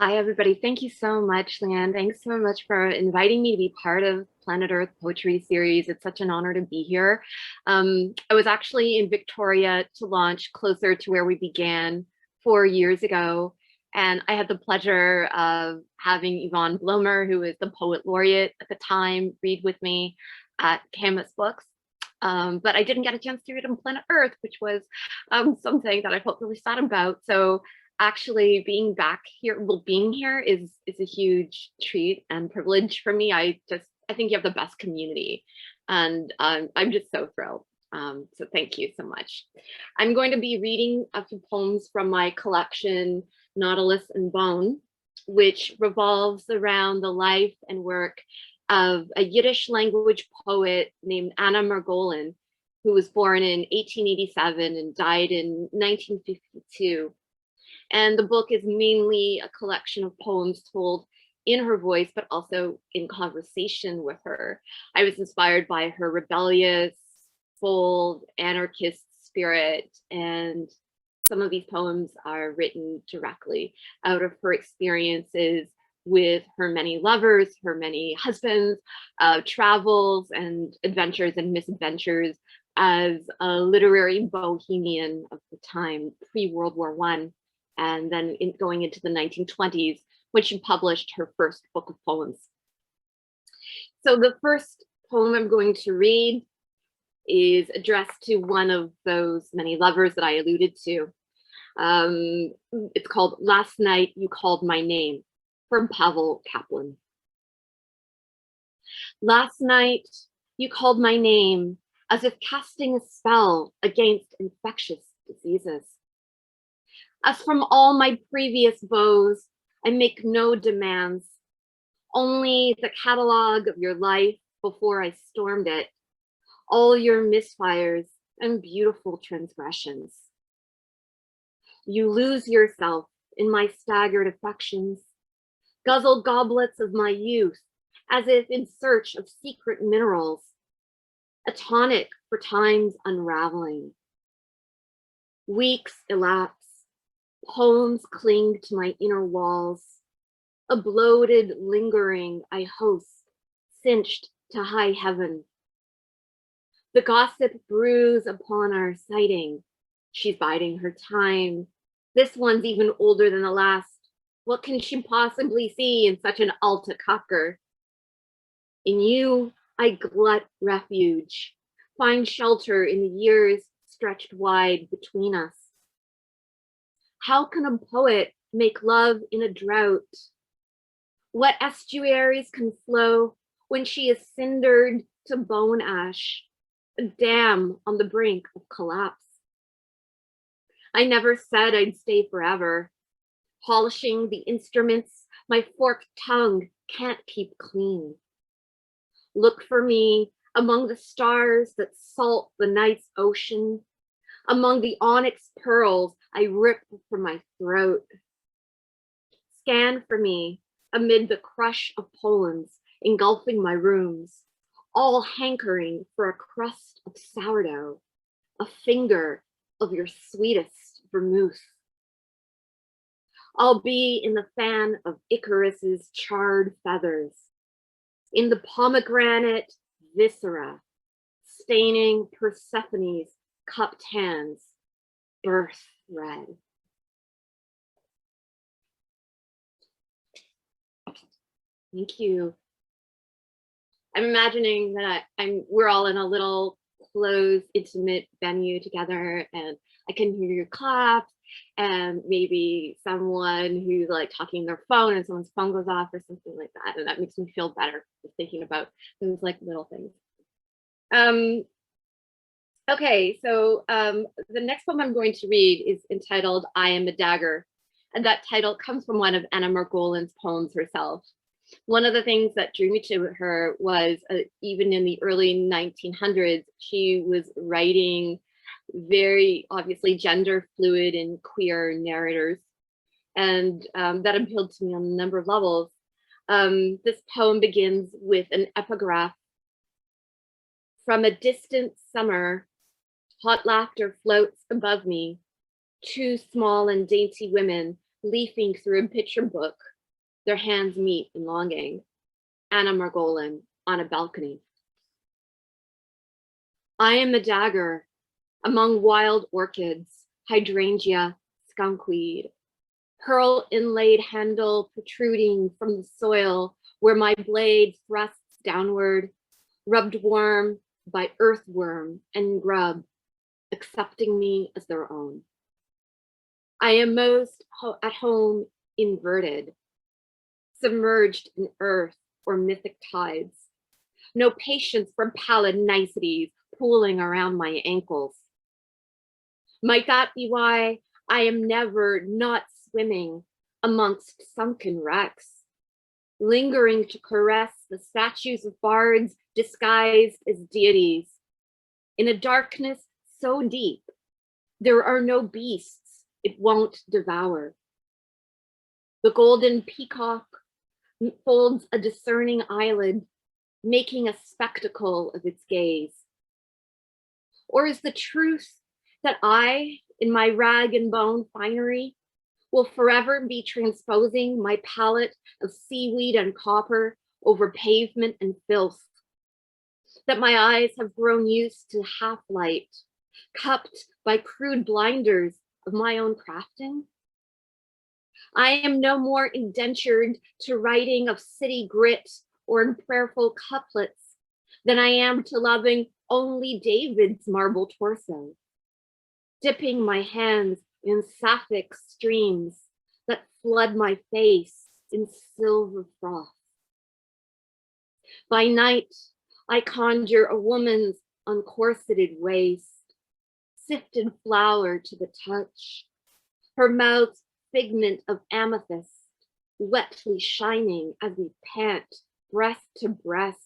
Hi, everybody. Thank you so much, Leanne. Thanks so much for inviting me to be part of Planet Earth Poetry Series. It's such an honor to be here. I was actually in Victoria to launch Closer to Where We Began 4 years ago. And I had the pleasure of having Yvonne Blomer, who is the poet laureate at the time, read with me at Canvas Books. But I didn't get a chance to read on Planet Earth, which was something that I felt really sad about. So actually being back here, well, being here is a huge treat and privilege for me. I think you have the best community, and I'm just so thrilled. So thank you so much. I'm going to be reading a few poems from my collection, Nautilus and Bone, which revolves around the life and work of a Yiddish language poet named Anna Margolin, who was born in 1887 and died in 1952. And the book is mainly a collection of poems told in her voice, but also in conversation with her. I was inspired by her rebellious, bold, anarchist spirit, and some of these poems are written directly out of her experiences with her many lovers, her many husbands, travels and adventures and misadventures as a literary bohemian of the time, pre-World War I. And then going into the 1920s, when she published her first book of poems. So the first poem I'm going to read is addressed to one of those many lovers that I alluded to. It's called Last Night You Called My Name, from Pavel Kaplan. Last night you called my name as if casting a spell against infectious diseases. As from all my previous vows, I make no demands, only the catalog of your life before I stormed it, all your misfires and beautiful transgressions. You lose yourself in my staggered affections, guzzle goblets of my youth as if in search of secret minerals, a tonic for time's unraveling. Weeks elapse. Poems cling to my inner walls, a bloated lingering I host, cinched to high heaven. The gossip brews upon our sighting. She's biding her time. This one's even older than the last. What can she possibly see in such an alta cocker? In you, I glut refuge, find shelter in the years stretched wide between us. How can a poet make love in a drought? What estuaries can flow when she is cindered to bone ash, a dam on the brink of collapse? I never said I'd stay forever, polishing the instruments my forked tongue can't keep clean. Look for me among the stars that salt the night's ocean, among the onyx pearls I rip from my throat. Scan for me amid the crush of poems engulfing my rooms, all hankering for a crust of sourdough, a finger of your sweetest vermouth. I'll be in the fan of Icarus's charred feathers, in the pomegranate viscera, staining Persephone's cupped hands, birth red. Thank you. I'm imagining that we're all in a little closed, intimate venue together, and I can hear your claps, and maybe someone who's like talking on their phone and someone's phone goes off or something like that. And that makes me feel better just thinking about those like little things. Okay, so the next poem I'm going to read is entitled I Am a Dagger. And that title comes from one of Anna Margolin's poems herself. One of the things that drew me to her was even in the early 1900s, she was writing very obviously gender fluid and queer narrators. And that appealed to me on a number of levels. This poem begins with an epigraph. From a distant summer, hot laughter floats above me, two small and dainty women leafing through a picture book Their hands meet in longing. Anna Margolin on a balcony. I am a dagger among wild orchids, hydrangea, skunkweed, pearl inlaid handle protruding from the soil where my blade thrusts downward, rubbed warm by earthworm and grub, accepting me as their own. I am most at home inverted, submerged in earth or mythic tides. No patience for pallid niceties pooling around my ankles. Might that be why I am never not swimming amongst sunken wrecks, lingering to caress the statues of bards disguised as deities? In a darkness so deep, there are no beasts it won't devour. The golden peacock folds a discerning eyelid, making a spectacle of its gaze. Or is the truth that I, in my rag and bone finery, will forever be transposing my palette of seaweed and copper over pavement and filth? That my eyes have grown used to half light, cupped by crude blinders of my own crafting? I am no more indentured to writing of city grit or in prayerful couplets than I am to loving only David's marble torso, dipping my hands in sapphic streams that flood my face in silver froth. By night, I conjure a woman's uncorseted waist, sifted flower to the touch, her mouth's figment of amethyst, wetly shining as we pant breast to breast,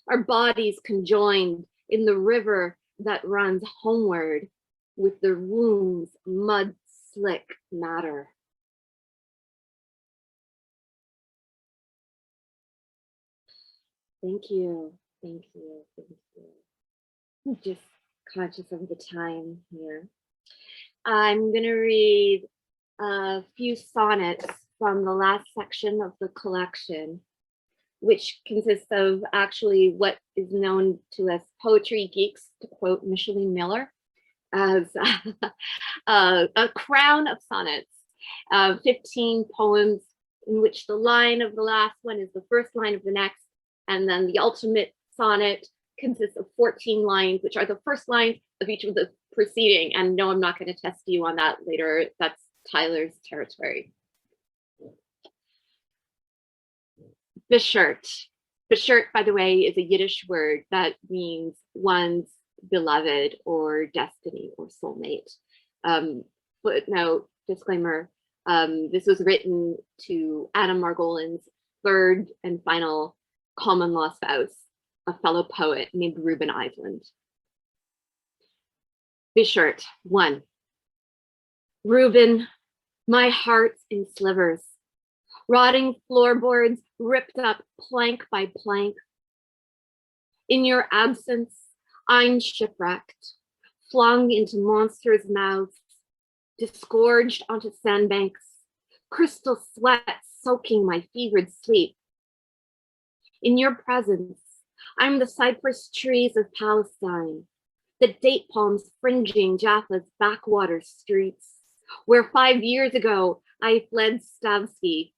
our bodies conjoined in the river that runs homeward with the womb's mud slick matter. Thank you, thank you, thank you. I'm just conscious of the time here. I'm gonna read a few sonnets from the last section of the collection, which consists of actually what is known to us poetry geeks, to quote Micheline Miller, as a crown of sonnets, 15 poems in which the line of the last one is the first line of the next, and then the ultimate sonnet consists of 14 lines, which are the first lines of each of the preceding. And no, I'm not going to test you on that later. That's Tyler's territory. Beshert. Beshert, by the way, is a Yiddish word that means one's beloved or destiny or soulmate. Footnote, disclaimer, this was written to Anna Margolin's third and final common law spouse, a fellow poet named Reuben Island. Beshert, 1. Reuben, my heart's in slivers, rotting floorboards ripped up plank by plank. In your absence, I'm shipwrecked, flung into monsters' mouths, disgorged onto sandbanks, crystal sweat soaking my fevered sleep. In your presence, I'm the cypress trees of Palestine, the date palms fringing Jaffa's backwater streets, where 5 years ago I fled Stavsky.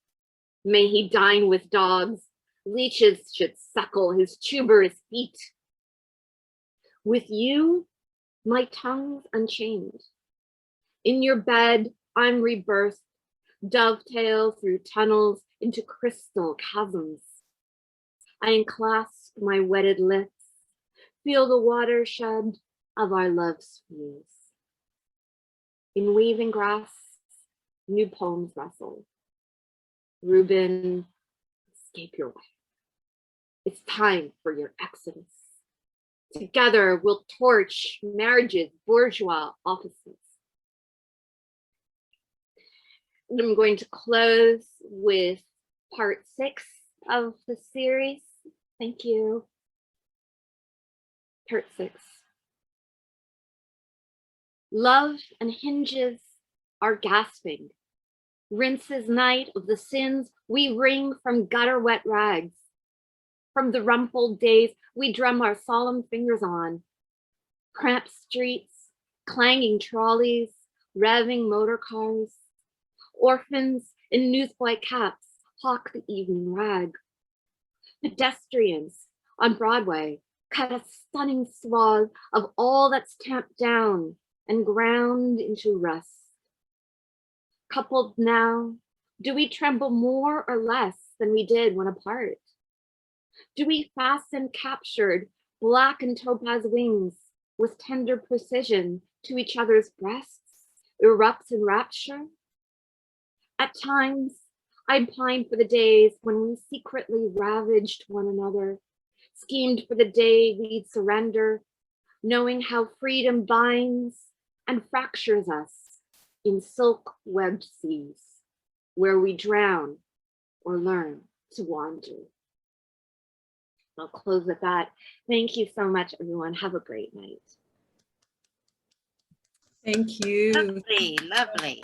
May he dine with dogs, leeches should suckle his tuberous feet. With you, my tongue's unchained. In your bed, I'm rebirthed, dovetail through tunnels into crystal chasms. I unclasp my wetted lips, feel the watershed of our love's fuse. In weaving grass, new poems rustle. Reuben, escape your way. It's time for your exodus. Together, we'll torch marriages, bourgeois offices. And I'm going to close with part 6 of the series. Thank you. Part 6. Love and hinges are gasping, Rinses night of the sins we wring from gutter wet rags. From the rumpled days we drum our solemn fingers on. Cramped streets, clanging trolleys, revving motor cars. Orphans in newsboy caps hawk the evening rag. Pedestrians on Broadway cut a stunning swath of all that's tamped down and ground into rust. Coupled now, do we tremble more or less than we did when apart? Do we fasten captured black and topaz wings with tender precision to each other's breasts, erupt in rapture? At times, I pine for the days when we secretly ravaged one another, schemed for the day we'd surrender, knowing how freedom binds and fractures us in silk-webbed seas, where we drown or learn to wander. I'll close with that. Thank you so much, everyone. Have a great night. Thank you. Lovely, lovely.